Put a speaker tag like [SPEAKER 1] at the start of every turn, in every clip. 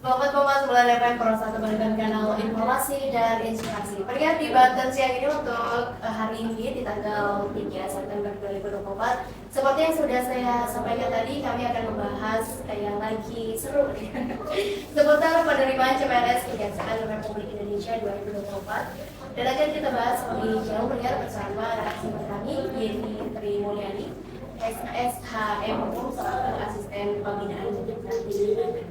[SPEAKER 1] Selamat Kompas Bulan FM Pro 1 berikan kanal informasi dan inspirasi. Pernyataan di Banten siang ini untuk hari ini di tanggal 3 September 2024. Seperti yang sudah saya sampaikan tadi, kami akan membahas yang lagi seru seputar penerimaan CPNS Kejaksaan Republik Indonesia 2024. Dan akan kita bahas lebih jauh bersama narasumber kami, Yeni Tri Mulyani, SHM selaku asisten pembinaan kejaksaan.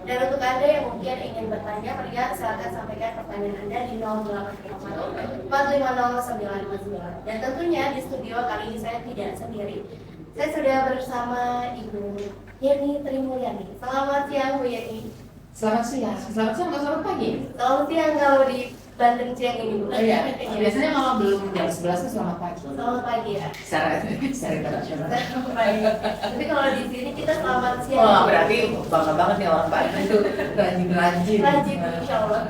[SPEAKER 1] Dan untuk Anda yang mungkin ingin bertanya, silakan sampaikan pertanyaan Anda di 0850 450 949. Dan tentunya di studio kali ini saya tidak sendiri. Saya sudah bersama Ibu Yeni Tri Mulyani. Selamat siang Bu Yeni.
[SPEAKER 2] Selamat siang atau selamat pagi?
[SPEAKER 1] Selamat siang kalau di Banten siang ini Bu.
[SPEAKER 2] Iya. Biasanya kalau belum jam 11 itu selamat pagi.
[SPEAKER 1] Selamat pagi ya.
[SPEAKER 2] Secara internasional.
[SPEAKER 1] Tapi kalau di sini kita selamat siang.
[SPEAKER 2] Oh, berarti bangga banget nih orang Banten itu rajin.
[SPEAKER 1] Rajin, insya Allah.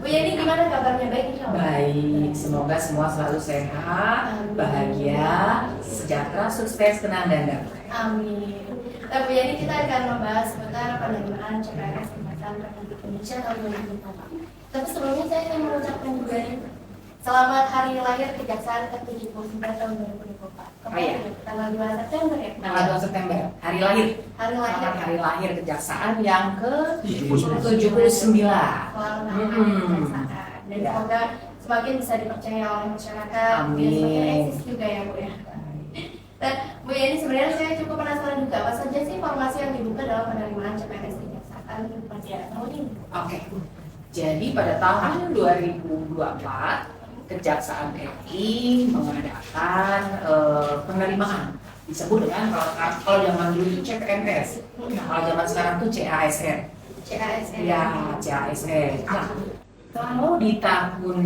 [SPEAKER 1] Bu Yeni gimana kabarnya? Baik insya Allah.
[SPEAKER 2] Baik, semoga semua selalu sehat, bahagia, sejahtera, sukses, tenang dan damai.
[SPEAKER 1] Amin. Nah, Bu Yeni, kita akan membahas seputar penerimaan CPNS Kejaksaan Republik Indonesia tahun 2024. Tapi sebelumnya saya ingin mengucapkan juga nih, selamat hari lahir Kejaksaan ke-79 tahun 2024.
[SPEAKER 2] Oh iya.
[SPEAKER 1] Tanggal 2 September ya?
[SPEAKER 2] Tanggal 2 September, hari lahir.
[SPEAKER 1] Selamat
[SPEAKER 2] Hari lahir Kejaksaan yang ke-79.
[SPEAKER 1] Selamat hari Kejaksaan. Dan
[SPEAKER 2] Ya.
[SPEAKER 1] semoga semakin bisa dipercaya oleh masyarakat.
[SPEAKER 2] Amin.
[SPEAKER 1] Dan semakin eksis juga ya Bu ya. Dan Bu Yeni, sebenarnya saya cukup penasaran juga apa saja sih informasi yang dibuka dalam penerimaan CPNS Kejaksaan pada tahun ini?
[SPEAKER 2] Oke. Jadi pada tahun 2024 Kejaksaan RI mengadakan penerimaan disebut dengan kalau zaman dulu itu CPNS, kalau zaman sekarang itu CASN.
[SPEAKER 1] CASN.
[SPEAKER 2] Ya, CASN. Nah, kalau di tahun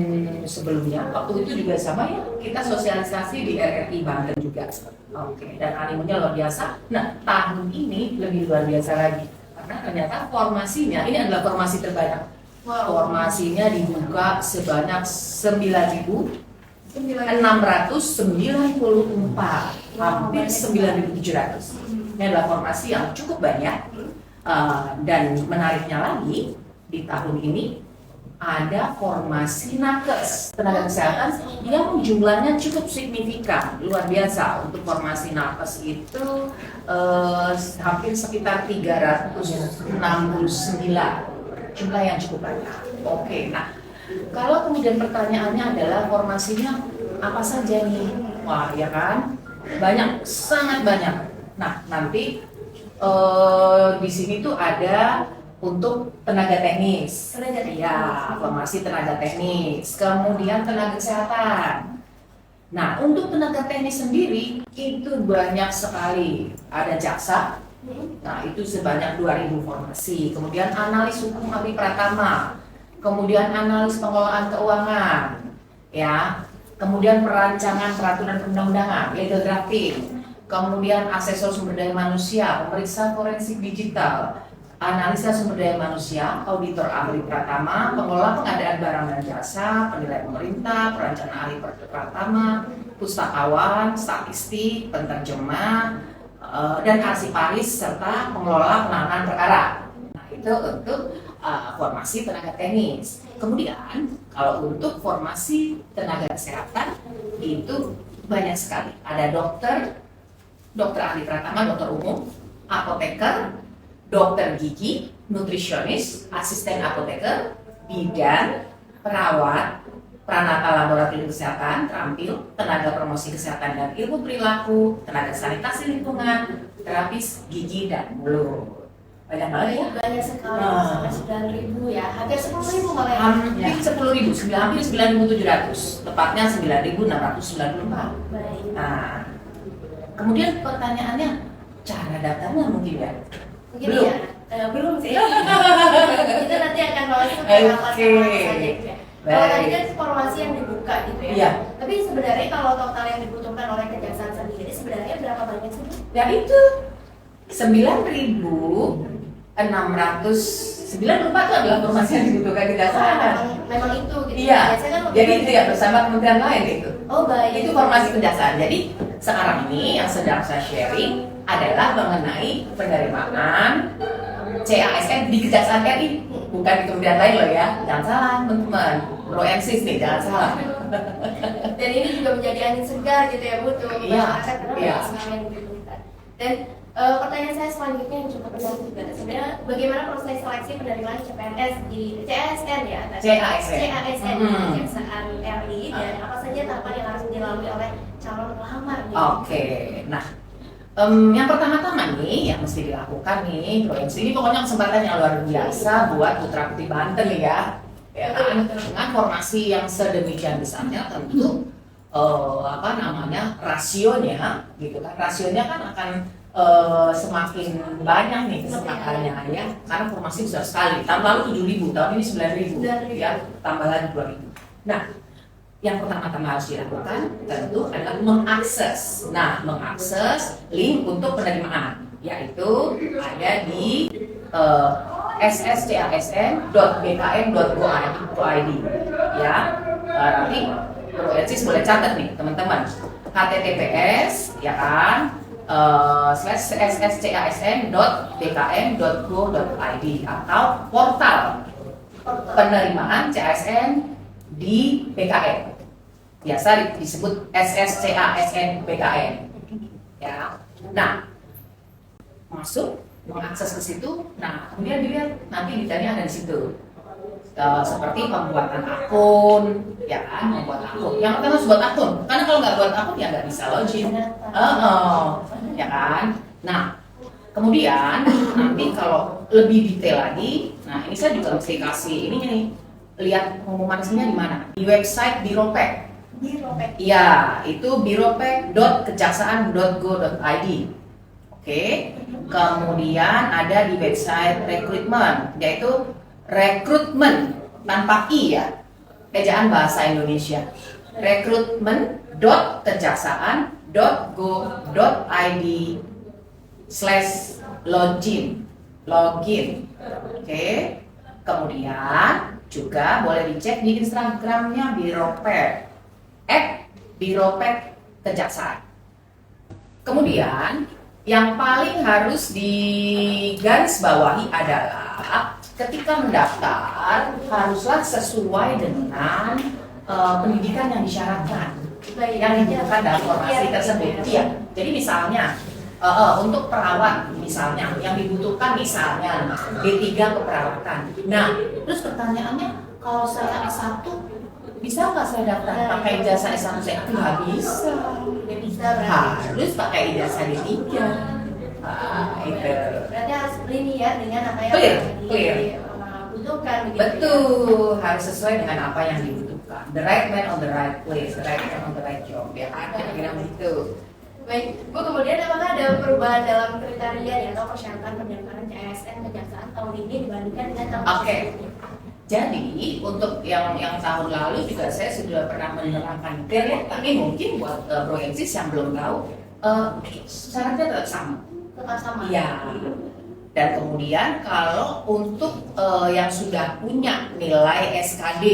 [SPEAKER 2] sebelumnya, waktu itu juga sama ya, kita sosialisasi di RRI Banten juga. Oke, dan animonya luar biasa. Nah, tahun ini lebih luar biasa lagi. Karena ternyata formasinya, ini adalah formasi terbanyak. Formasinya dibuka sebanyak 9.694, hampir 9.700. Ini adalah formasi yang cukup banyak. Dan menariknya lagi, di tahun ini ada formasi nakes tenaga kesehatan yang jumlahnya cukup signifikan, luar biasa. Untuk formasi nakes itu hampir sekitar 369, jumlah yang cukup banyak. Oke, nah kalau kemudian pertanyaannya adalah formasinya apa saja nih? Wah, ya kan, banyak, sangat banyak. Nah, nanti di sini tuh ada untuk tenaga teknis, ya, formasi tenaga teknis, kemudian tenaga kesehatan. Nah, untuk tenaga teknis sendiri itu banyak sekali. Ada jaksa, nah itu sebanyak 2.000 formasi. Kemudian analis hukum ahli pratama, kemudian analis pengelolaan keuangan, ya. Kemudian perancangan peraturan perundang-undangan, legal drafting. Kemudian asesor sumber daya manusia, pemeriksa forensik digital, analisa sumber daya manusia, auditor ahli pratama, pengelola pengadaan barang dan jasa, penilai pemerintah, perencana ahli pratama, pustakawan, statistik, penerjemah, dan arsiparis serta pengelola penanganan perkara. Nah, itu untuk formasi tenaga teknis. Kemudian kalau untuk formasi tenaga kesehatan itu banyak sekali. Ada dokter ahli pratama, dokter umum, apoteker, dokter gigi, nutrisionis, asisten apoteker, bidan, perawat, pranata laboratorium kesehatan, terampil, tenaga promosi kesehatan dan ilmu perilaku, tenaga sanitasi lingkungan, terapis gigi dan mulut. Banyak banget ya?
[SPEAKER 1] Banyak sekali, sampai 9.000 ya, hampir 10.000 malah ya.
[SPEAKER 2] Hampir 10.000, hampir 9.700, tepatnya 9.694.
[SPEAKER 1] Baik.
[SPEAKER 2] Nah, kemudian pertanyaannya, cara daftarnya mungkin ya?
[SPEAKER 1] Mungkin
[SPEAKER 2] Belum.
[SPEAKER 1] ya, belum sih. Kita nanti akan masuk ke apa saja. Kalau tadi kan formasi yang dibuka gitu ya.
[SPEAKER 2] Iya.
[SPEAKER 1] Tapi sebenarnya kalau total yang dibutuhkan oleh Kejaksaan sendiri sebenarnya berapa banyak sih?
[SPEAKER 2] Ya itu 9.694 itu adalah formasi yang dibutuhkan Kejaksaan.
[SPEAKER 1] Memang itu gitu.
[SPEAKER 2] Iya.
[SPEAKER 1] Biasanya kan
[SPEAKER 2] Jadi itu ya bersama kementerian lain itu.
[SPEAKER 1] Oh baik.
[SPEAKER 2] Itu formasi Kejaksaan. Jadi sekarang ini yang sedang saya sharing adalah mengenai penerimaan CASN di Kejaksaan RI, bukan di kementerian lain loh ya. Jangan salah teman-teman, Bro Ensis nih, jangan salah.
[SPEAKER 1] Dan ini juga menjadi angin segar gitu ya Bu tuh
[SPEAKER 2] Iya,
[SPEAKER 1] masyarakat karena
[SPEAKER 2] iya.
[SPEAKER 1] banyak sekali yang dibutuhkan. Dan pertanyaan saya selanjutnya yang cukup menarik juga, sebenarnya bagaimana proses seleksi penerimaan CPNS di CASN ya? CASN di Kejaksaan RI dan apa saja tahapan yang harus dilalui oleh calon pelamar?
[SPEAKER 2] Oke, nah yang pertama-tama nih yang mesti dilakukan nih, Bro Ensis, ini pokoknya kesempatan yang luar biasa buat Putra Putri Banten nih ya. Ya kan, dengan formasi yang sedemikian besarnya tentu rasionya gitu kan, rasionya kan akan semakin banyak nih kesempatannya ya, karena formasi besar sekali. Tahun lalu 7.000, tahun ini 9.000 ya, tambah lagi 2.000. Nah, yang pertama-tama harus dilakukan tentu adalah mengakses. Nah, mengakses link untuk penerimaan, yaitu ada di sscasn.bkn.go.id ya. Nanti Bro Ensis boleh catat nih teman-teman, https ya kan /sscasn.bkn.go.id atau portal penerimaan CASN di BKN, biasa disebut sscasn BKN ya. Nah, masuk mengakses ke situ, nah kemudian dilihat nanti detailnya ada di situ. Seperti pembuatan akun, ya kan, membuat akun. Yang pertama harus buat akun, karena kalau nggak buat akun ya nggak bisa login, ya kan. Nah, kemudian nanti kalau lebih detail lagi, nah ini saya juga mesti kasih ini nih, lihat pengumuman resminya di mana? Di website Biropek.
[SPEAKER 1] Biropek.
[SPEAKER 2] Ya, itu biropek.kejaksaan.go.id. Oke. Kemudian ada di website rekrutmen, yaitu rekrutmen tanpa i ya, ejaan bahasa Indonesia. rekrutmen.kejaksaan.go.id/login. Oke. Kemudian juga boleh dicek di Instagramnya Biropek @biropek-kejaksaan. Kemudian yang paling harus digarisbawahi adalah ketika mendaftar haruslah sesuai dengan pendidikan yang disyaratkan yang dibutuhkan dalam formasi tersebut. Iya. Jadi misalnya untuk perawat misalnya yang dibutuhkan misalnya D3 keperawatan. Nah, terus pertanyaannya, kalau saya S1 bisa nggak saya daftar pakai ijazah S1 saya? Nggak bisa.
[SPEAKER 1] Nggak bisa berarti.
[SPEAKER 2] Harus pakai ijazah D3. Itu.
[SPEAKER 1] Berarti harus ini ya dengan apa yang dibutuhkan.
[SPEAKER 2] Betul, harus sesuai dengan apa yang dibutuhkan. The right man on the right place, the right man on the right job. Ya kan, kira-kira begitu.
[SPEAKER 1] Baik, Bu, kemudian apakah ada perubahan dalam kriteria atau persyaratan pendaftaran CASN Kejaksaan tahun ini dibandingkan dengan tahun sebelumnya?
[SPEAKER 2] Jadi untuk yang tahun lalu juga saya sudah pernah menerangkan detail, tapi mungkin buat Bro Ensis yang belum tahu, syaratnya tetap sama.
[SPEAKER 1] Tetap sama.
[SPEAKER 2] Iya. Dan kemudian kalau untuk yang sudah punya nilai SKD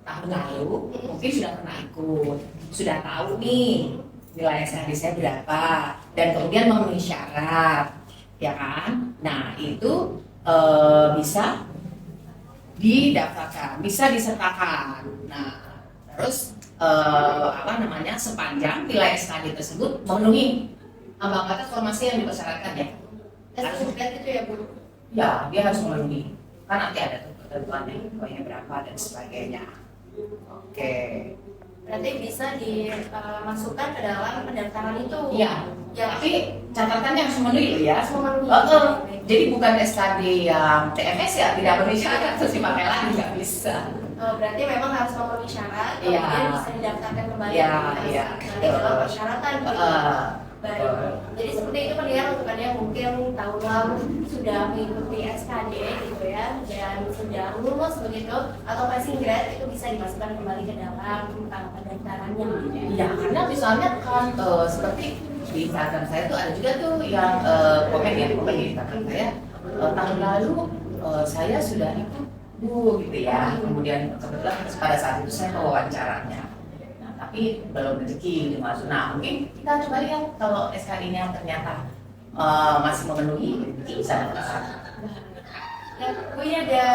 [SPEAKER 2] tahun lalu, mungkin sudah pernah ikut, sudah tahu nih nilai SKD saya berapa, dan kemudian memenuhi syarat, ya kan? Nah itu bisa didaftarkan, bisa disertakan. Nah, terus sepanjang nilai SKD tersebut memenuhi ambang batas formasi yang dipersyaratkan ya.
[SPEAKER 1] Sertifikat itu ya Bu?
[SPEAKER 2] Ya, dia harus memenuhi. Kan nanti ada tuh ketentuannya, poinnya berapa dan sebagainya. Oke.
[SPEAKER 1] Berarti bisa dimasukkan ke dalam pendaftaran itu.
[SPEAKER 2] Iya.
[SPEAKER 1] Ya.
[SPEAKER 2] Tapi catatannya harus memenuhi ya.
[SPEAKER 1] Harus memenuhi.
[SPEAKER 2] Jadi bukan SKD yang TFS ya, tidak memenuhi syarat terus dipakai lagi, nggak bisa.
[SPEAKER 1] Berarti memang harus memenuhi syarat,
[SPEAKER 2] Iya.
[SPEAKER 1] kemudian bisa didaftarkan kembali.
[SPEAKER 2] Iya, iya.
[SPEAKER 1] Nanti dalam persyaratan. Baik. Jadi seperti itu pendengar untuk Anda yang mungkin tahun lalu sudah mengikuti SKD gitu ya, dan sudah lulus begitu atau passing grade, itu bisa dimasukkan kembali ke dalam pendaftarannya gitu ya.
[SPEAKER 2] Iya, karena misalnya kan seperti di Instagram saya tuh ada juga tuh yang komen di Instagram saya, tahun lalu saya sudah ikut Bu gitu ya. Kemudian kebetulan pada saat itu saya wawancaranya. Tapi belum rezeki dimasuk. Nah, mungkin kita coba lihat kalau SKD-nya ternyata masih memenuhi, bisa daftar.
[SPEAKER 1] Nah, Bu, ini ada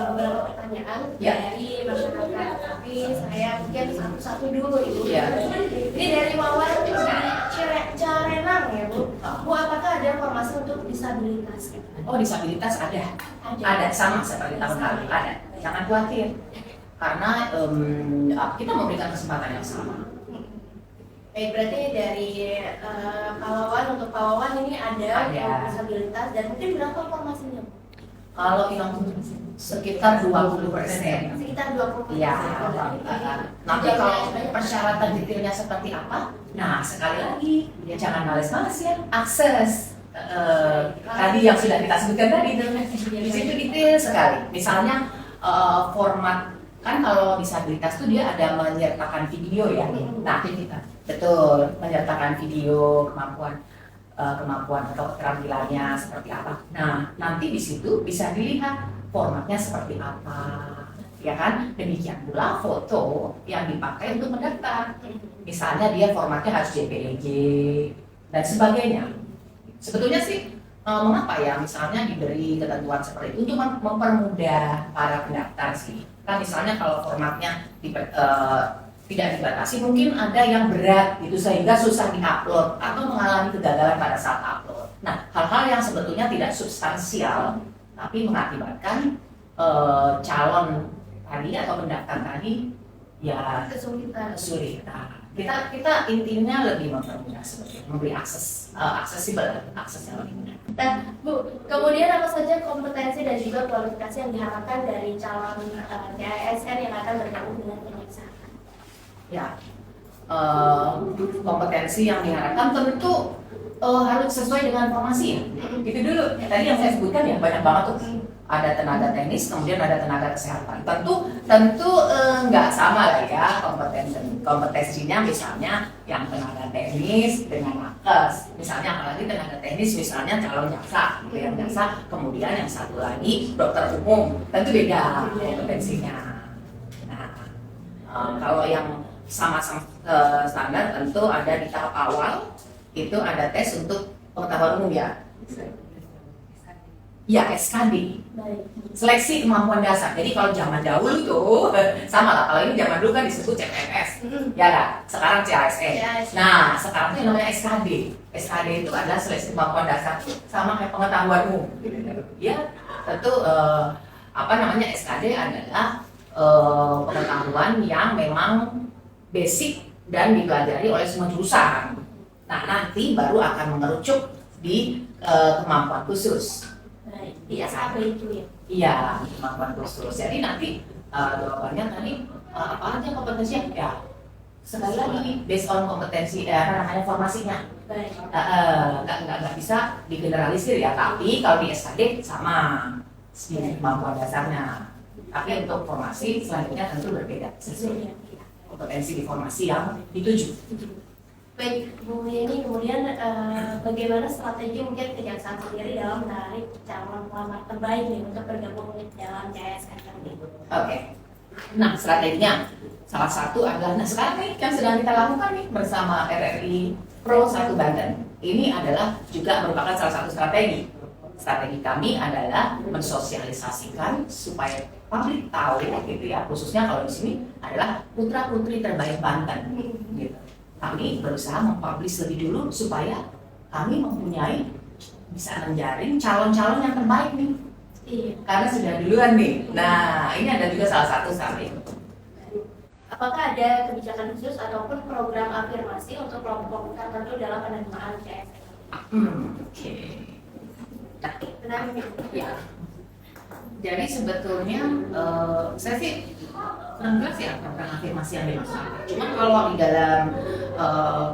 [SPEAKER 1] beberapa pertanyaan
[SPEAKER 2] Ya.
[SPEAKER 1] dari masyarakat, tapi saya mungkin satu-satu dulu Ibu.
[SPEAKER 2] Ya.
[SPEAKER 1] Ini dari Wawan di Carenang ya Bu. Bu, apakah ada formasi untuk disabilitas?
[SPEAKER 2] Oh, disabilitas ada.
[SPEAKER 1] Ada.
[SPEAKER 2] Ada, sama seperti tahun lalu. Ada. Jangan khawatir. Karena kita memberikan kesempatan yang sama.
[SPEAKER 1] Baik, berarti dari Pawawan, untuk Pawawan ini ada yang disabilitas dan mungkin berapa formasinya Bu?
[SPEAKER 2] Kalau yang sekitar 20%.
[SPEAKER 1] Sekitar 20%.
[SPEAKER 2] Iya. Nanti kalau persyaratan detailnya seperti apa? Nah, sekali lagi, ya jangan males-males ya. Akses. Tadi yang sudah kita sebutkan tadi, di situ detail sekali. Misalnya format, kan kalau disabilitas tuh dia ada menyertakan video ya. Nah, betul, menyertakan video kemampuan atau keterampilannya seperti apa. Nah, nanti di situ bisa dilihat formatnya seperti apa, ya kan? Demikian pula foto yang dipakai untuk mendaftar. Misalnya dia formatnya harus JPEG dan sebagainya. Sebetulnya sih mengapa ya misalnya diberi ketentuan seperti itu untuk mempermudah para pendaftar sih. Kan misalnya kalau formatnya tidak dibatasi, mungkin ada yang berat gitu sehingga susah diupload atau mengalami kegagalan pada saat upload. Nah, hal-hal yang sebetulnya tidak substansial tapi mengakibatkan calon tadi atau pendaftar tadi ya kesulitan. Kita intinya lebih mempermudah seperti memberi akses aksesnya lebih mudah.
[SPEAKER 1] Nah, Bu, kemudian apa saja kompetensi dan juga kualifikasi yang diharapkan dari calon ASN yang akan bergabung dengan penyiksaan?
[SPEAKER 2] Ya, kompetensi yang diharapkan tentu harus sesuai dengan formasi ya. Itu dulu. Tadi yang saya sebutkan ya banyak banget tuh. Ada tenaga teknis, kemudian ada tenaga kesehatan. Tentu nggak sama lah ya kompetensinya. Misalnya yang tenaga teknis dengan nakes. Misalnya apalagi tenaga teknis misalnya calon jaksa, yang jaksa. Kemudian yang satu lagi dokter umum. Tentu beda kompetensinya. Nah, kalau yang sama-sama standar tentu ada di tahap awal itu ada tes untuk pengetahuan umum ya. Ya, SKD. Seleksi kemampuan dasar. Jadi kalau zaman dahulu tuh sama lah. Kalau ini zaman dulu kan disebut CPNS. Ya kan? Sekarang CASN. Nah, sekarang itu namanya SKD. SKD itu adalah seleksi kemampuan dasar sama kayak pengetahuan umum. Ya, tentu SKD adalah pengetahuan yang memang basic dan dipelajari oleh semua jurusan. Nah, nanti baru akan mengerucut di kemampuan khusus.
[SPEAKER 1] Di SKB itu ya?
[SPEAKER 2] Iya, kemampuan khusus. Jadi nanti jawabannya tadi apa aja kompetensinya? Ya, sekali lagi based on kompetensi formasinya.
[SPEAKER 1] Baik.
[SPEAKER 2] Nggak bisa digeneralisir ya. Tapi kalau di SKD sama kemampuan dasarnya. Tapi untuk formasi selanjutnya tentu berbeda sesuai kompetensi di formasi yang dituju.
[SPEAKER 1] Baik, Bu Yeni, kemudian bagaimana strategi mungkin kejaksaan sendiri dalam menarik calon pelamar terbaik nih untuk bergabung dalam CSN ini?
[SPEAKER 2] Oke. Nah, strateginya salah satu adalah sekarang nih yang sedang kita lakukan nih bersama RRI Pro 1 Banten. Ini adalah juga merupakan salah satu strategi. Strategi kami adalah mensosialisasikan supaya publik tahu gitu ya, khususnya kalau di sini adalah putra putri terbaik Banten. Gitu. Kami berusaha mempublish lebih dulu supaya kami bisa menjaring calon-calon yang terbaik nih.
[SPEAKER 1] Iya.
[SPEAKER 2] Karena sudah duluan nih. Nah, ini ada juga salah satu strategi.
[SPEAKER 1] Apakah ada kebijakan khusus ataupun program afirmasi untuk kelompok tertentu dalam penerimaan CSN?
[SPEAKER 2] Oke.
[SPEAKER 1] Benar ya.
[SPEAKER 2] Jadi sebetulnya saya sih enggak sih program afirmasi yang dimaksud. Cuman kalau di dalam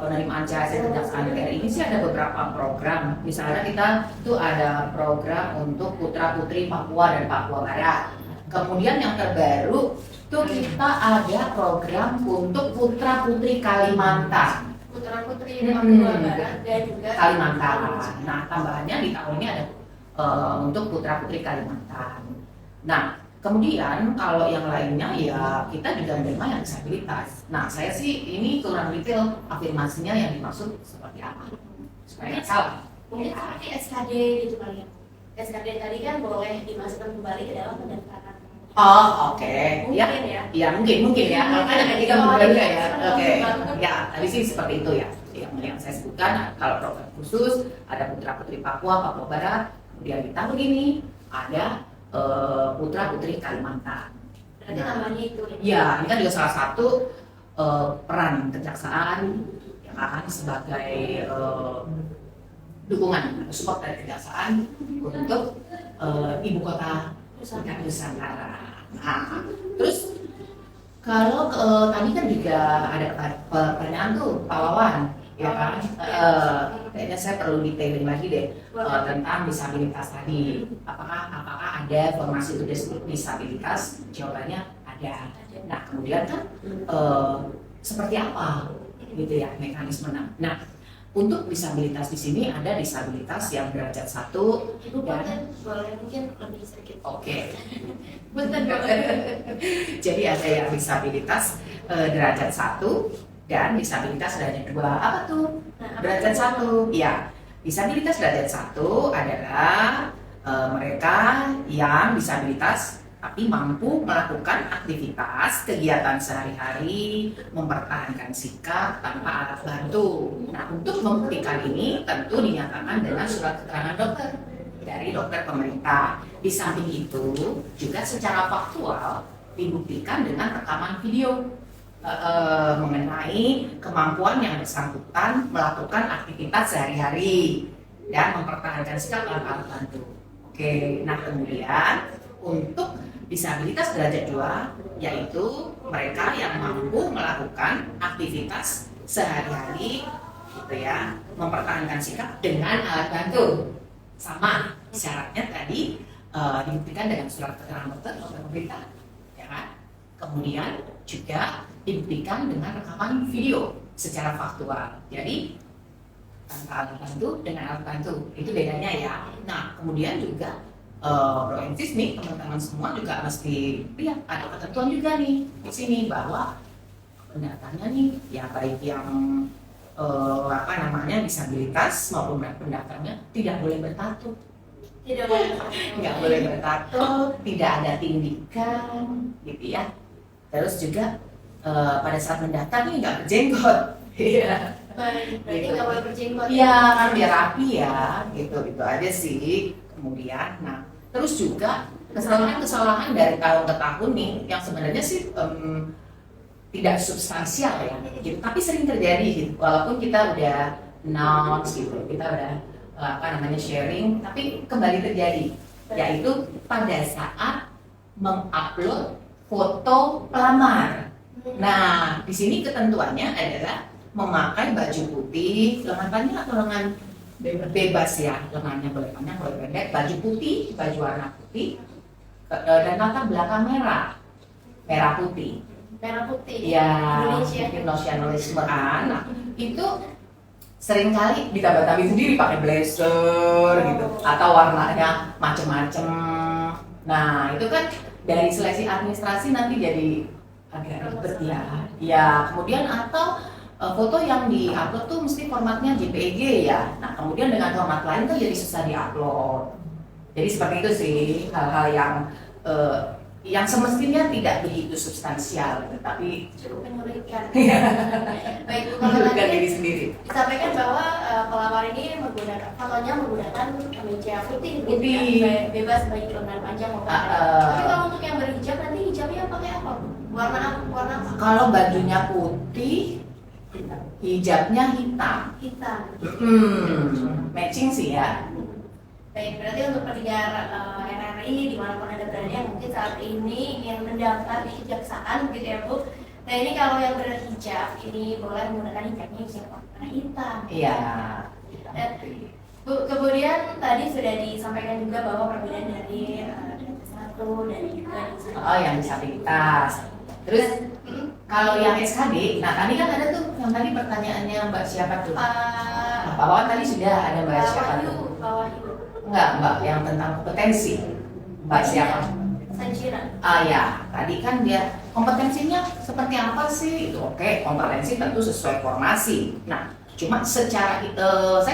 [SPEAKER 2] penerimaan CSN Kejaksaan RI ini sih ada beberapa program. Misalnya kita tuh ada program untuk putra putri Papua dan Papua Barat. Kemudian yang terbaru tuh kita ada program untuk putra putri Kalimantan.
[SPEAKER 1] Putra putri Papua Barat dan juga
[SPEAKER 2] Kalimantan. Nah, tambahannya di tahun ini ada untuk putra putri Kalimantan. Nah, kemudian kalau yang lainnya ya kita juga menerima yang disabilitas. Nah, saya sih ini kurang detail afirmasinya yang dimaksud seperti apa supaya nggak salah.
[SPEAKER 1] Mungkin seperti SKD gitu kali ya. SKD tadi kan boleh dimasukkan kembali ke dalam pendaftaran.
[SPEAKER 2] Oh, oke.
[SPEAKER 1] Mungkin ya.
[SPEAKER 2] Ya mungkin ya. Kan ada tiga
[SPEAKER 1] Oh,
[SPEAKER 2] model
[SPEAKER 1] iya.
[SPEAKER 2] ya. Oke. Ya, tadi sih seperti itu ya. Yang saya sebutkan, kalau program khusus ada putra putri Papua, Papua Barat, kemudian ditambah begini ada putra putri Kalimantan.
[SPEAKER 1] Berarti namanya itu.
[SPEAKER 2] Ya, ini kan juga salah satu peran kejaksaan ya kan sebagai dukungan support dari kejaksaan untuk ibu kota Nusantara. Nah, terus kalau tadi kan juga ada pertanyaan tuh Pak Wawan, ya kan? Kayaknya saya perlu detailin lagi deh tentang disabilitas tadi. Apakah ada formasi untuk disabilitas? Jawabannya ada. Nah, kemudian kan seperti apa gitu ya mekanismenya? Nah, untuk disabilitas di sini ada disabilitas yang derajat 1
[SPEAKER 1] Ibu
[SPEAKER 2] dan
[SPEAKER 1] boleh mungkin lebih sedikit.
[SPEAKER 2] oke.
[SPEAKER 1] Betul.
[SPEAKER 2] Jadi ada yang disabilitas derajat 1 dan disabilitas derajat 2. Apa tuh? Derajat 1. Ya, disabilitas derajat 1 adalah mereka yang disabilitas tapi mampu melakukan aktivitas kegiatan sehari-hari, mempertahankan sikap tanpa alat bantu. Nah, untuk membuktikan ini tentu dinyatakan dengan surat keterangan dokter dari dokter pemerintah. Di samping itu juga secara faktual dibuktikan dengan rekaman video mengenai kemampuan yang bersangkutan melakukan aktivitas sehari-hari dan mempertahankan sikap tanpa alat bantu. Oke, nah kemudian untuk disabilitas derajat 2 yaitu mereka yang mampu melakukan aktivitas sehari-hari gitu ya, mempertahankan sikap dengan alat bantu. Sama syaratnya tadi dibuktikan dengan surat keterangan dokter pemerintah, ya kan? Kemudian juga dibuktikan dengan rekaman video secara faktual. Jadi tanpa alat bantu dengan alat bantu itu bedanya ya. Nah kemudian juga Bro Ensis nih teman-teman semua juga mesti lihat ada ketentuan juga nih di sini bahwa pendaftarnya nih ya baik yang disabilitas maupun pendaftarnya tidak boleh bertato.
[SPEAKER 1] Tidak boleh.
[SPEAKER 2] Nggak boleh bertato, tidak ada tindikan gitu ya. Terus juga pada saat mendaftar nih nggak berjenggot. Iya.
[SPEAKER 1] Baik, berarti nggak boleh berjenggot.
[SPEAKER 2] Iya, kan biar rapi ya, gitu aja sih. Kemudian, nah, terus juga kesalahan-kesalahan dari tahun ke tahun nih, yang sebenarnya sih tidak substansial ya, gitu. Tapi sering terjadi, gitu. Walaupun kita udah announce gitu, kita udah sharing, tapi kembali terjadi, yaitu pada saat mengupload foto pelamar. Nah, di sini ketentuannya adalah memakai baju putih, lengan panjang atau lengan bebas ya, lengannya boleh panjang boleh pendek, baju putih, baju warna putih, dan latar belakang merah putih.
[SPEAKER 1] Merah putih.
[SPEAKER 2] Ya,
[SPEAKER 1] Indonesia.
[SPEAKER 2] nasionalisme kan. Nah, itu seringkali ditambah-tambahin sendiri pakai blazer gitu, atau warnanya macem-macem. Nah, itu kan dari seleksi administrasi nanti jadi agak ribet ya. Ya, kemudian atau foto yang di-upload tuh mesti formatnya JPG ya. Nah, kemudian dengan format lain kan jadi susah di-upload. Jadi seperti itu sih hal-hal yang semestinya tidak begitu substansial, tetapi
[SPEAKER 1] Cukup menyulitkan.
[SPEAKER 2] Iya.
[SPEAKER 1] Baik, Bu, kalau
[SPEAKER 2] menurunkan
[SPEAKER 1] tadi
[SPEAKER 2] diri sendiri.
[SPEAKER 1] disampaikan bahwa pelamar ini fotonya menggunakan kemeja putih, gitu
[SPEAKER 2] Putih.
[SPEAKER 1] ya, bebas baik lengan panjang maupun pendek. Tapi kalau untuk yang berhijab nanti hijabnya pakai apa? Warna apa?
[SPEAKER 2] Kalau bajunya putih, hijabnya hitam.
[SPEAKER 1] Hitam.
[SPEAKER 2] Matching sih ya.
[SPEAKER 1] Baik, berarti untuk pendengar RRI dimanapun Anda berada yang mungkin saat ini yang mendaftar di kejaksaan gitu ya Bu. Nah ini kalau yang berhijab ini boleh menggunakan hijabnya yang warna hitam.
[SPEAKER 2] Iya.
[SPEAKER 1] Dan Bu, kemudian tadi sudah disampaikan juga bahwa perbedaan dari satu dan juga
[SPEAKER 2] Oh, yang disabilitas. Terus kalau yang SKD, nah tadi kan ada tuh yang tadi pertanyaannya Mbak siapa tuh? Pak Wawan tadi sudah ada Mbak siapa tuh?
[SPEAKER 1] Wahyu.
[SPEAKER 2] Enggak, yang tentang kompetensi. Mbak siapa?
[SPEAKER 1] Sanjira.
[SPEAKER 2] Ya, tadi kan dia kompetensinya seperti apa sih? Itu oke, kompetensi tentu sesuai formasi. Nah, Cuma saya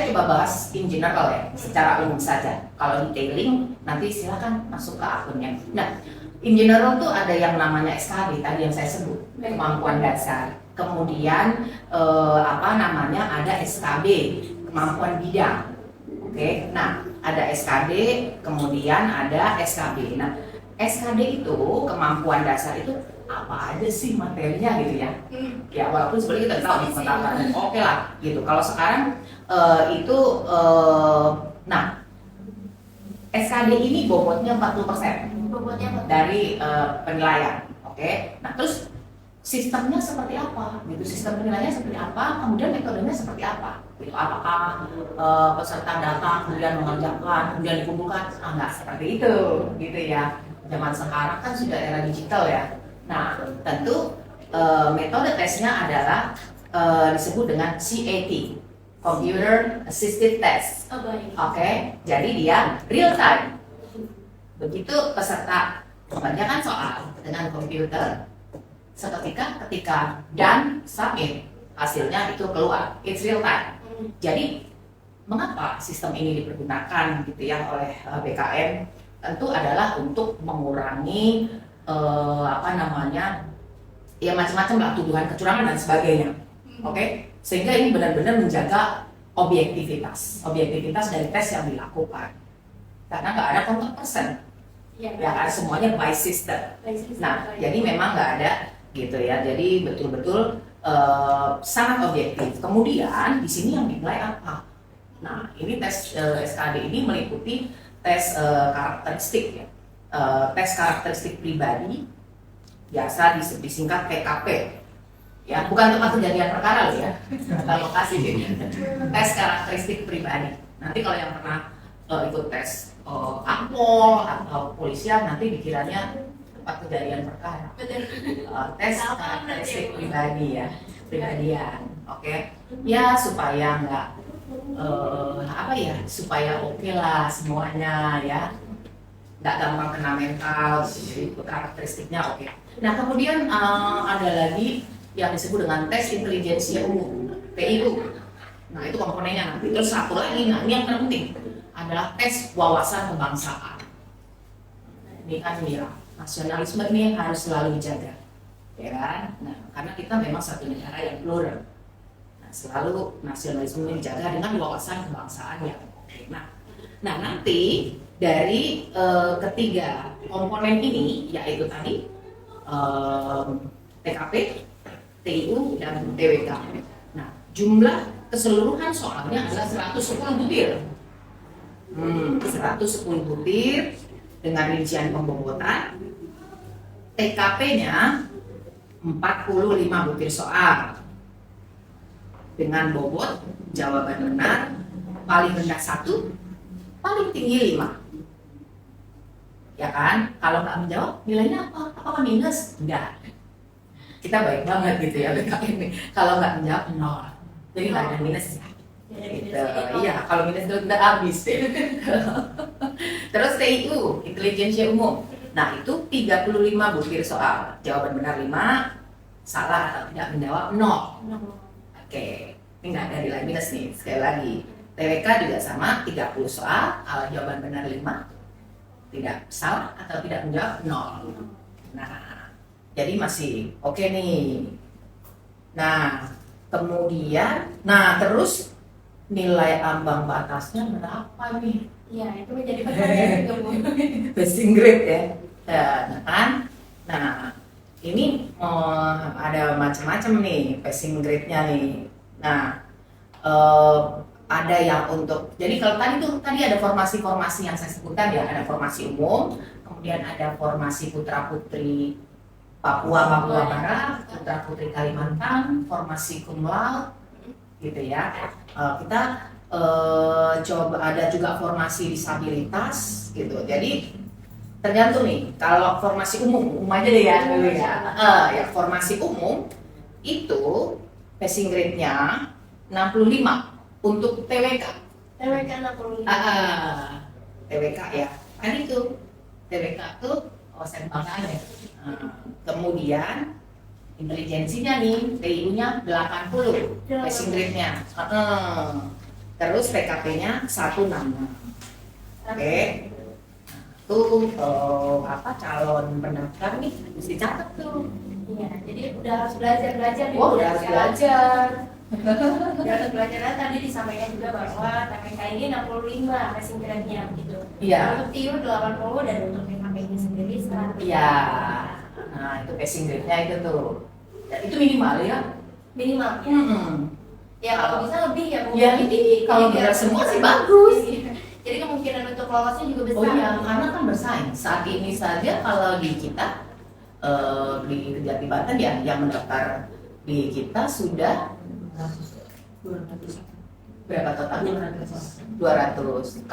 [SPEAKER 2] coba bahas in general ya, secara umum saja. Kalau detailing nanti silakan masuk ke akunnya. Nah, in general tuh ada yang namanya SKB tadi yang saya sebut, kemampuan dasar. Kemudian ada SKB, kemampuan bidang. Oke, nah ada SKB, kemudian ada SKB. Nah, SKB itu kemampuan dasar itu apa aja sih materinya gitu ya? Ya walaupun sebenarnya kita tahu di penerapan, oke lah gitu. Kalau sekarang nah SKB ini bobotnya 40% dari penilaian, oke? Nah terus sistemnya seperti apa? Gitu, sistem penilaiannya seperti apa? Kemudian metodenya seperti apa? Gitu, apakah peserta datang kemudian mengerjakan, kemudian dikumpulkan? Nggak seperti itu, gitu ya. Zaman sekarang kan sudah era digital ya. Nah, tentu metode tesnya adalah disebut dengan CAT, Computer Assisted Test. Oke, jadi dia real time. Begitu peserta mengerjakan soal dengan komputer, ketika dan submit, hasilnya itu keluar. It's real time. Jadi mengapa sistem ini dipergunakan gitu ya oleh BKN? Tentu adalah untuk mengurangi ya macam-macam lah, tuduhan kecurangan dan sebagainya. Oke, sehingga ini benar-benar menjaga objektivitas dari tes yang dilakukan. Karena nggak ada kontak persen, ya kan, semuanya by system. Nah, jadi memang nggak ada gitu ya. Jadi betul-betul sangat objektif. Kemudian di sini yang dinilai apa? Nah, ini tes SKD ini meliputi tes karakteristik ya. Tes karakteristik pribadi, biasa disingkat TKP, ya bukan tempat kejadian perkara loh ya, lokasi gitu. Tes karakteristik pribadi. Nanti kalau yang pernah ikut tes Akpol atau polisian nanti dikiranya tempat kejadian perkara. Tes karakteristik pribadi ya, pribadian, oke. Ya supaya nggak supaya oke lah semuanya ya. Nggak gampang kena mental, jadi karakteristiknya oke. Nah kemudian ada lagi yang disebut dengan tes intelijensia umum, TIU. Nah itu komponennya nanti. Terus satu lagi, nah ini yang terpenting adalah tes wawasan kebangsaan. Ini kan nasionalisme ini yang harus selalu dijaga, ya kan? Nah karena kita memang satu negara yang plural. Nah selalu nasionalisme ini dijaga dengan wawasan kebangsaan yang oke. Nah nanti dari ketiga komponen ini, yaitu tadi TKP, TIU, dan TWK. Nah, jumlah keseluruhan soalnya adalah 110 butir. 110 butir dengan rincian pembobotan. TKP-nya 45 butir soal dengan bobot jawaban benar paling rendah 1, paling tinggi 5. Ya kan, kalau nggak menjawab nilainya apa? Apakah minus? Enggak. Kita baik banget gitu ya BKN ini. Kalau nggak menjawab 0, jadi nggak ada minus ya. Gitu. Iya, kalau minus itu udah habis. Terus TIU, intelijensia umum. Nah itu 35 butir soal, jawaban benar 5, salah atau tidak menjawab 0. Oke, ini nggak ada nilai minus nih. Sekali lagi, TWK juga sama, 30 soal, kalau jawaban benar 5, tidak salah atau tidak menjawab 0. Nah, jadi masih oke nih. Nah, kemudian, terus nilai ambang batasnya berapa nih?
[SPEAKER 1] Iya, itu menjadi pertanyaan juga Bu.
[SPEAKER 2] Passing grade ya. Nah kan, nah ini ada macam-macam nih passing grade-nya nih. Nah, ada yang untuk, jadi kalau tadi ada formasi-formasi yang saya sebutkan ya, ada formasi umum, kemudian ada formasi putra-putri Papua Barat, putra-putri Kalimantan, formasi cum laude, gitu ya. Kita coba ada juga formasi disabilitas, gitu. Jadi tergantung nih, kalau formasi umum aja deh ya dulu ya. Ya formasi umum itu passing grade-nya 65. Untuk TWK
[SPEAKER 1] 65.
[SPEAKER 2] TWK ya, kan itu TWK tuh wawasan kebangsaan ya. Kemudian intelijensinya nih, TIU-nya 80, passing grade-nya. Terus PKP-nya 166. Oke. Tuh apa calon pendaftar nih mesti catat tuh.
[SPEAKER 1] Iya, jadi udah harus belajar nih.
[SPEAKER 2] Wah, udah harus belajar.
[SPEAKER 1] Udah harus belajar. Dan tadi disampaikan juga bahwa TPK ini 65 passing grade-nya gitu.
[SPEAKER 2] Iya.
[SPEAKER 1] Untuk TIU 80 dan untuk PKP-nya sendiri 100.
[SPEAKER 2] Iya. Nah, itu passing grade-nya itu tuh. Dan itu minimal ya.
[SPEAKER 1] Minimal. Ya kalau bisa lebih ya mungkin.
[SPEAKER 2] Ya ini kalau benar semua sih bagus.
[SPEAKER 1] Jadi kemungkinan untuk lolosnya juga besar.
[SPEAKER 2] Oh iya, karena kan bersaing. Saat ini saja kalau di kita di Kejati Banten ya, yang mendaftar di kita sudah berapa total? 200.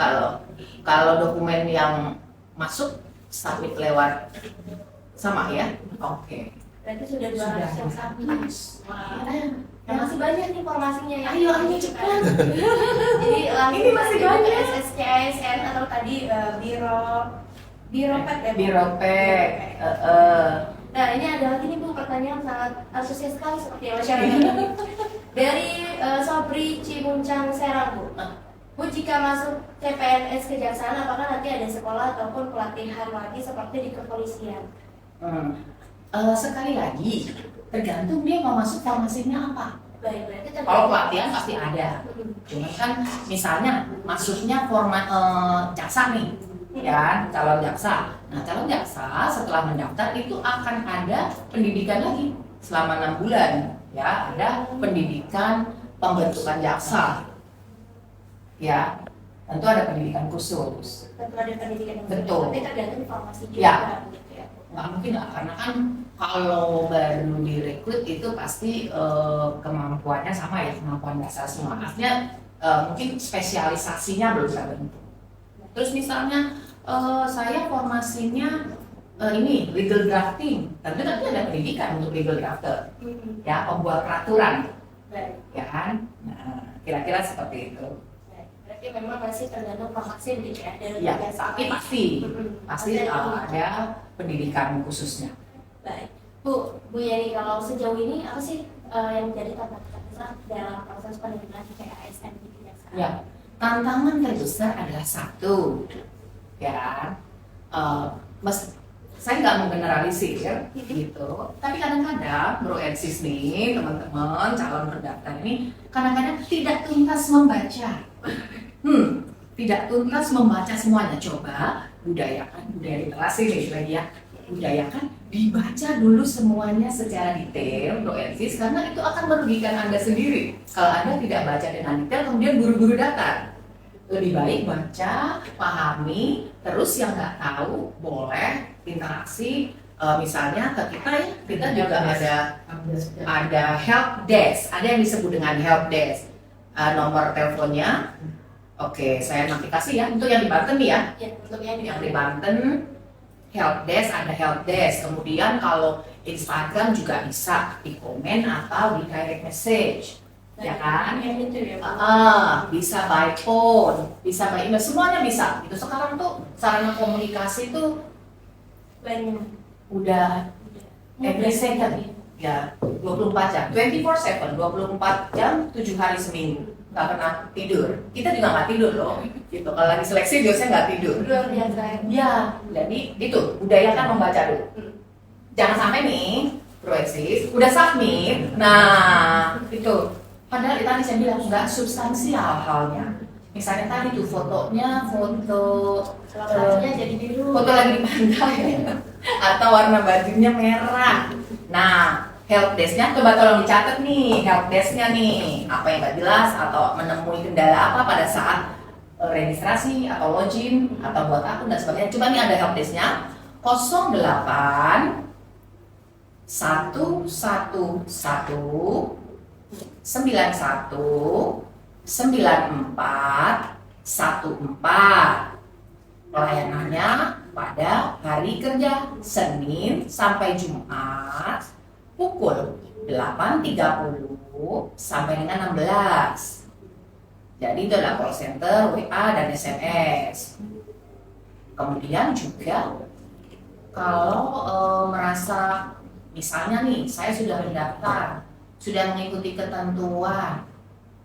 [SPEAKER 2] Kalau dokumen yang masuk submit lewat sama ya? Oke.
[SPEAKER 1] Berarti sudah 200 yang submit. Wah.
[SPEAKER 2] Ya,
[SPEAKER 1] Masih banyak nih informasinya ya.
[SPEAKER 2] ayo cepat.
[SPEAKER 1] Jadi langsung
[SPEAKER 2] Ini masih banyak.
[SPEAKER 1] SSCISN atau tadi Biropet ya. Bu?
[SPEAKER 2] Biropet.
[SPEAKER 1] Nah ini ada lagi nih Bu pertanyaan sangat antusias sekali seperti masyarakat. Dari Sobri Cimuncang Serang Bu. Bu jika masuk CPNS Kejaksaan apakah nanti ada sekolah ataupun pelatihan lagi seperti di kepolisian?
[SPEAKER 2] Sekali lagi tergantung dia mau masuk formasinya apa.
[SPEAKER 1] Baik, berarti
[SPEAKER 2] Kalau pelatihan pasti ada. Cuman kan misalnya masuknya format jaksa nih, ya calon jaksa. Nah calon jaksa setelah mendaftar itu akan ada pendidikan lagi selama 6 bulan, ya ada pendidikan pembentukan jaksa, ya tentu ada pendidikan khusus.
[SPEAKER 1] Tentu ada pendidikan yang
[SPEAKER 2] Betul.
[SPEAKER 1] tapi tergantung formasi juga.
[SPEAKER 2] Ya.
[SPEAKER 1] Gitu ya.
[SPEAKER 2] Nggak mungkin lah, karena kan kalau baru direkrut itu pasti kemampuannya sama ya, kemampuan dasar semua. Artinya mungkin spesialisasinya belum terbentuk. Terus misalnya saya formasinya ini legal drafting, tentu nanti ada pendidikan untuk legal drafter, ya pembuat peraturan,
[SPEAKER 1] Baik.
[SPEAKER 2] ya kan? Nah, kira-kira seperti itu.
[SPEAKER 1] Berarti memang masih tergantung formasi begitu ya. Dari
[SPEAKER 2] Ya,
[SPEAKER 1] bagian
[SPEAKER 2] tapi
[SPEAKER 1] lain.
[SPEAKER 2] pasti ada pendidikan khususnya.
[SPEAKER 1] Baik, Bu Yani kalau sejauh ini apa sih yang menjadi tantangan terbesar dalam proses penerimaan ASN di Kejaksaan?
[SPEAKER 2] Ya, tantangan terbesar adalah satu, ya, saya nggak mau generalisir gitu, tapi kadang-kadang Bro Edsis nih, teman-teman calon pendaftar ini kadang-kadang tidak tuntas membaca, tidak tuntas membaca semuanya. Coba budaya literasi nih lagi ya, budayakan dibaca dulu semuanya secara detail, Bro Edsis, karena itu akan merugikan Anda sendiri. Kalau Anda tidak baca dengan detail, kemudian buru-buru daftar. Lebih baik baca, pahami, terus yang nggak tahu boleh interaksi. Misalnya ke kita ya, kita juga ada help desk, ada yang disebut dengan help desk. Nomor teleponnya, oke, saya nanti kasih ya untuk yang di Banten nih ya.
[SPEAKER 1] Ya, untuk yang
[SPEAKER 2] Yang di Banten help desk, ada help desk. Kemudian kalau Instagram juga bisa di komen atau di direct message. Ya kan?
[SPEAKER 1] Yang itu ya, Bu.
[SPEAKER 2] Bisa by phone, bisa by email, semuanya bisa. Itu sekarang tuh sarana komunikasi tuh
[SPEAKER 1] Banyak.
[SPEAKER 2] udah every second, ya 24 jam, 24/7, 24 jam, 7 hari seminggu, nggak pernah tidur. Kita juga nggak tidur loh. Gitu. Kalau lagi seleksi biasanya nggak tidur.
[SPEAKER 1] Luar biasa.
[SPEAKER 2] Ya, jadi gitu. Budayakan membaca dulu. Jangan sampai nih, proyeksi udah submit. Nah, itu. Padahal tadi saya bilang nggak substansial halnya. Misalnya tadi tuh fotonya,
[SPEAKER 1] Selapasnya jadi biru.
[SPEAKER 2] foto lagi di pantai atau warna bajunya merah. Nah, help desk-nya coba tolong dicatat nih, help desk-nya nih, apa yang nggak jelas atau menemui kendala apa pada saat registrasi atau login atau buat akun dan sebagainya. Coba nih ada help desk-nya 08 111 91 94 14. Pelayanannya pada hari kerja Senin sampai Jumat pukul 8.30 sampai dengan 16. Jadi itu ada call center, WA dan SMS. Kemudian juga kalau merasa Misalnya nih, saya sudah mendaftar, sudah mengikuti ketentuan,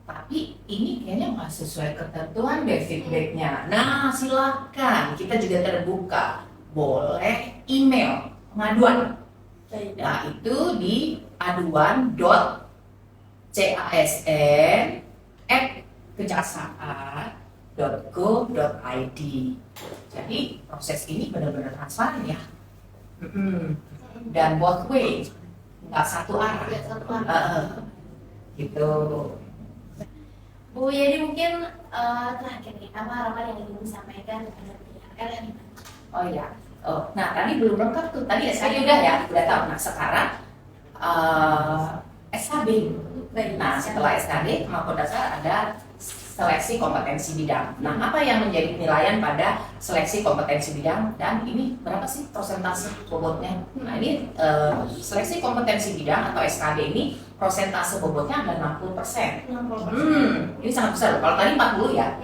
[SPEAKER 2] tapi ini kayaknya nggak sesuai ketentuan deh feedbacknya. Nah, silakan, kita juga terbuka, boleh email pengaduan. Nah, itu di aduan.casn@kejaksaan.go.id. Jadi proses ini benar-benar transparan ya. Dan both way, nggak satu arah. Gitu.
[SPEAKER 1] Bu Yedi, mungkin terakhir nih, apa harapan yang ingin disampaikan kepada pihak LM?
[SPEAKER 2] Oh ya, nah tadi belum lengkap tuh. Tadi SKB udah ya, udah tahu. Nah sekarang SKB. Nah setelah SKB, Kemako Dasar ada seleksi kompetensi bidang. Nah apa yang menjadi penilaian pada seleksi kompetensi bidang, dan ini berapa sih persentase bobotnya? Nah ini seleksi kompetensi bidang atau SKB ini persentase bobotnya ada 60%.
[SPEAKER 1] 60%.
[SPEAKER 2] Ini sangat besar. Kalau tadi 40 ya.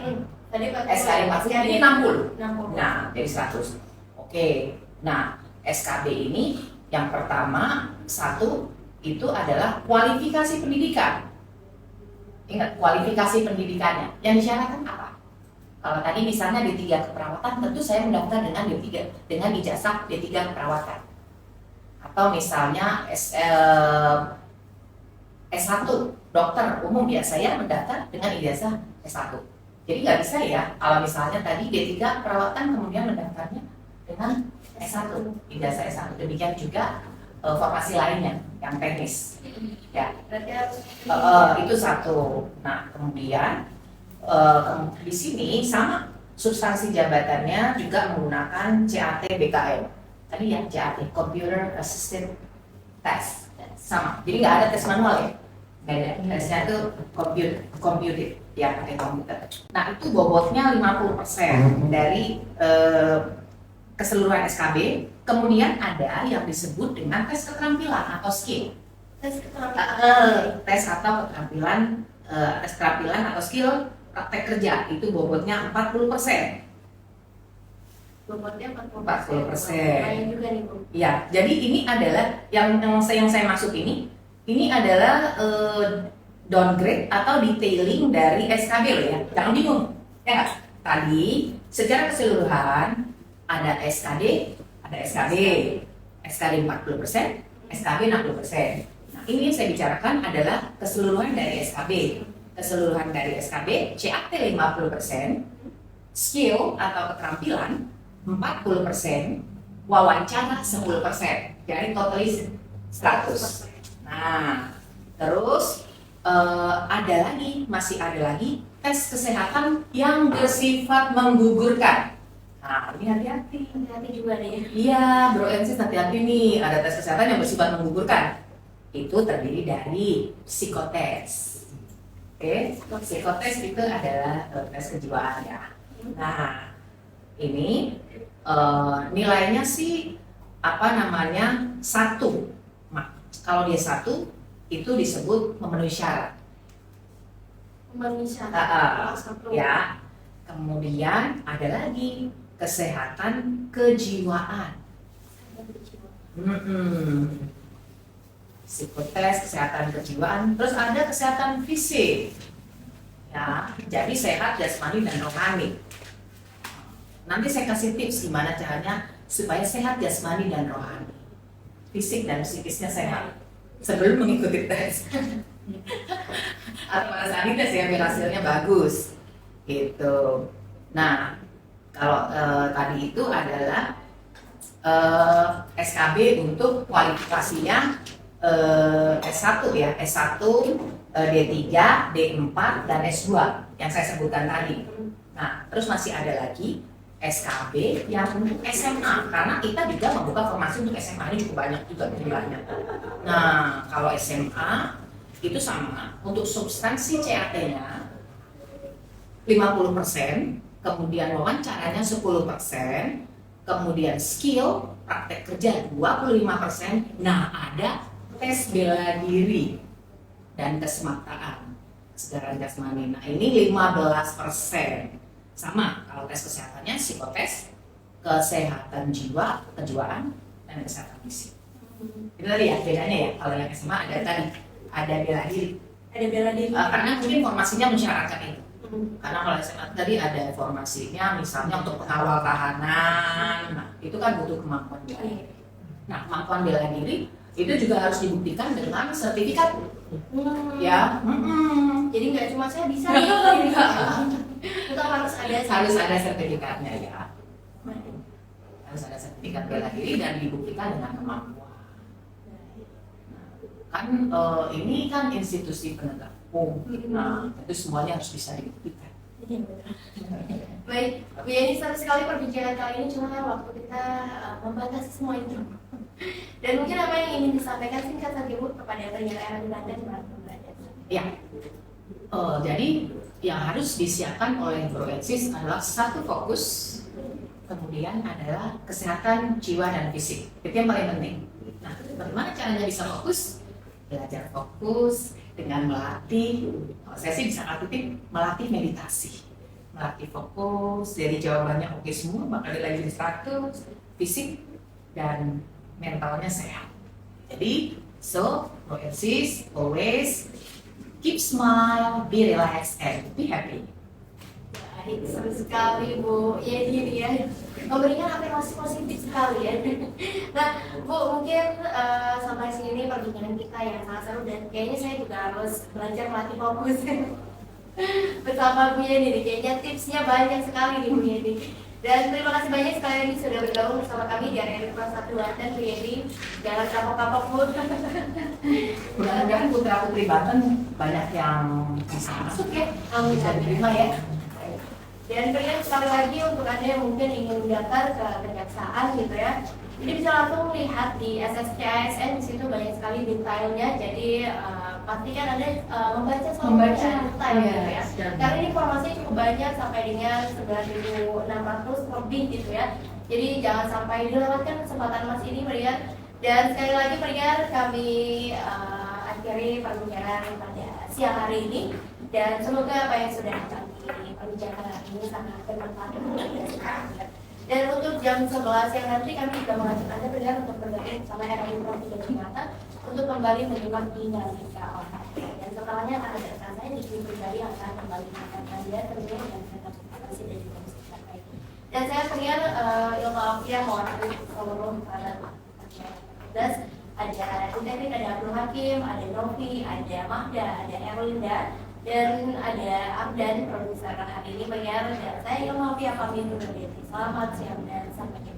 [SPEAKER 1] Tadi
[SPEAKER 2] SKB 40, ini 60.
[SPEAKER 1] 60.
[SPEAKER 2] Nah, jadi 100. Oke. Nah, SKB ini yang pertama, satu itu adalah kualifikasi pendidikan. Ingat, kualifikasi pendidikannya. Yang disyaratkan apa? Kalau tadi misalnya D3 keperawatan, tentu saya mendaftar dengan D3 dengan ijazah D3 keperawatan. Atau misalnya S1 dokter umum ya, saya mendaftar dengan ijazah S1. Jadi nggak bisa ya, kalau misalnya tadi D3 perawatan kemudian mendaftarnya dengan S1, ijazah S1. Demikian juga formasi lainnya yang teknis. Ya,
[SPEAKER 1] Berarti harus
[SPEAKER 2] itu satu. Nah, kemudian di sini sama substansi jabatannya juga menggunakan CAT BKM. Tadi ya CAT, Computer Assisted Test. Sama, jadi nggak ada tes manual ya. Beda, tesnya itu computed ya, pakai komputer. Nah itu bobotnya 50% dari keseluruhan SKB. Kemudian ada yang disebut dengan tes keterampilan atau skill.
[SPEAKER 1] tes keterampilan.
[SPEAKER 2] Tes atau keterampilan, tes keterampilan atau skill praktek kerja, itu bobotnya 40%.
[SPEAKER 1] Bobotnya 40%.
[SPEAKER 2] 40%.
[SPEAKER 1] Lain juga nih Bu.
[SPEAKER 2] Ya, jadi ini adalah yang saya masuk ini adalah downgrade atau detailing dari SKB loh ya. Jangan bingung. Ya nggak? Tadi secara keseluruhan ada SKD, ada SKB, SKD 40%, SKB 60%. Nah, ini yang saya bicarakan adalah keseluruhan dari SKB. Keseluruhan dari SKB, CAT 50%, skill atau keterampilan 40%, wawancara 10%. Jadi totalis 100. Nah, terus masih ada lagi tes kesehatan yang bersifat menggugurkan. Nah, ini hati-hati.
[SPEAKER 1] Hati-hati juga nih.
[SPEAKER 2] Iya, Bro Ensis, hati-hati nih. Ada tes kesehatan yang bersifat menggugurkan. Itu terdiri dari psikotes. Oke, psikotes itu adalah tes kejiwaan ya. Nah, ini nilainya sih satu. Kalau dia satu, itu disebut memenuhi syarat.
[SPEAKER 1] Memenuhi syarat.
[SPEAKER 2] Ya. Kemudian ada lagi kesehatan kejiwaan. Psikotes, kesehatan kejiwaan. Terus ada kesehatan fisik. Ya, jadi sehat jasmani dan rohani. Nanti saya kasih tips gimana caranya supaya sehat jasmani dan rohani. Fisik dan psikisnya sehat sebelum mengikuti tes. Atau pada saat ini tes ya, biar hasilnya bagus gitu. Nah, kalau tadi itu adalah SKB untuk kualifikasinya S1 ya, S1, D3, D4, dan S2 yang saya sebutkan tadi. Nah, terus masih ada lagi SKB yang untuk SMA, karena kita juga membuka formasi untuk SMA ini cukup banyak juga jumlahnya. Nah, kalau SMA itu sama, untuk substansi CAT-nya 50%, kemudian wawancaranya 10%, kemudian skill praktek kerja 25%. Nah, ada tes bela diri dan kesemaptaan kesegaran jasmani. Nah, ini 15%. Sama, kalau tes kesehatannya psikotes, kesehatan jiwa, kejiwaan, dan kesehatan fisik. Itu tadi ya bedanya ya, kalau yang SMA ada tadi ada bela diri.
[SPEAKER 1] Ada bela diri.
[SPEAKER 2] Karena mungkin formasinya mensyaratkan itu. Karena kalau SMA tadi ada formasinya misalnya untuk pengawal tahanan, nah itu kan butuh kemampuan bela diri. Nah kemampuan bela diri itu juga harus dibuktikan dengan sertifikat. Ya,
[SPEAKER 1] Jadi nggak cuma saya bisa nih, itu harus ada
[SPEAKER 2] sertifikatnya ya. Harus ada sertifikat bela diri dan dibuktikan dengan kemampuan. Kan ini kan institusi penegak hukum, nah itu semuanya harus bisa dibuktikan.
[SPEAKER 1] Baik, Bu Yani, seru sekali perbincangan kali ini, cuma kan waktu kita membatasi semua itu. Dan mungkin apa yang ingin disampaikan singkat saja Bu kepada pendengar era di London para pembelajar.
[SPEAKER 2] Ya, jadi yang harus disiapkan oleh Proensis adalah satu fokus, kemudian adalah kesehatan jiwa dan fisik. Itu yang paling penting. Nah, bagaimana caranya bisa fokus? Belajar fokus dengan melatih, saya sih bisa melatih meditasi, melatih fokus. Jadi jawabannya oke semua, maka dia lagi di 100, fisik dan mentalnya sehat. Jadi, Proensis always keep smile, be relaxed, and be happy.
[SPEAKER 1] Baik, seru sekali Bu Yani ya, memberikan afirmasi positif sekali ya. Nah Bu, mungkin sampai sini perbincangan kita yang sangat seru dan kayaknya saya juga harus belajar melatih fokus bersama Bu Yani nih. Kayaknya tipsnya banyak sekali nih Bu Yani. Dan terima kasih banyak sekali lagi sudah bergabung bersama kami di area kelas 1 Banten, Bu Yani. Jangan kapok-kapok Bu.
[SPEAKER 2] Mudah-mudahan putra putri Banten banyak yang bisa masuk ya, bisa diterima ya.
[SPEAKER 1] Dan berikan sekali lagi untuk Anda yang mungkin ingin mendaftar ke kejaksaan gitu ya. Jadi bisa langsung lihat di SSCASN, di situ banyak sekali detailnya. Jadi pastikan Anda membaca detail gitu ya. Karena ini informasinya cukup banyak sampai dengan 9.600 lebih gitu ya. Jadi jangan sampai dilewatkan kesempatan emas ini Merian. Dan sekali lagi Merian, kami akhiri perbincangan pada siang hari ini. Dan semoga apa yang sudah kami perbincangan hari ini sangat bermanfaat untuk Anda. Dan untuk jam 11 yang nanti kami juga mengajak Anda benar untuk bergabung sama RRI Provinsi Jakarta untuk kembali menyimak dinamika olahraga. Dan setelahnya akan ada saya di sini pribadi yang akan kembali mengingatkan Anda tentunya dengan tentang motivasi dan juga musik terkait. Dan saya pengen ilmu afiah mewakili seluruh para petugas. Ada Uterin, ada Abdul Hakim, ada Novi, ada Mahda, ada Erlinda, dan ada Abdan produser hari ini penyiar, dan saya Ilma Fia pamit undur diri. Selamat siang dan sampai jumpa.